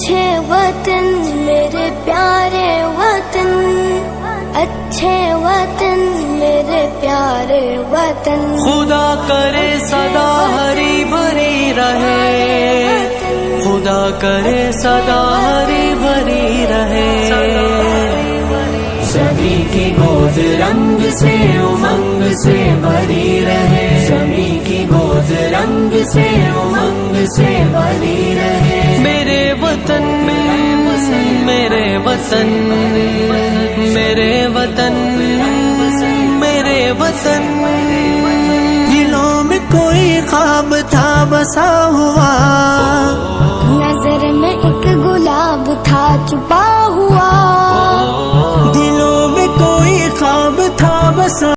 اچھے وطن میرے پیارے وطن، اچھے وطن میرے پیارے وطن، خدا کرے سدا ہری بھری رہے، خدا کرے سدا ہری بھری رہے، سبھی کی گود رنگ سے امنگ سے بھری رہے، سبھی کی گود رنگ سے امنگ سے بھری رہے، میرے وطن میرے وطن میرے وطن میرے وطن، دلوں میں کوئی خواب تھا بسا ہوا، نظر میں ایک گلاب تھا چھپا ہوا، دلوں میں کوئی خواب تھا بسا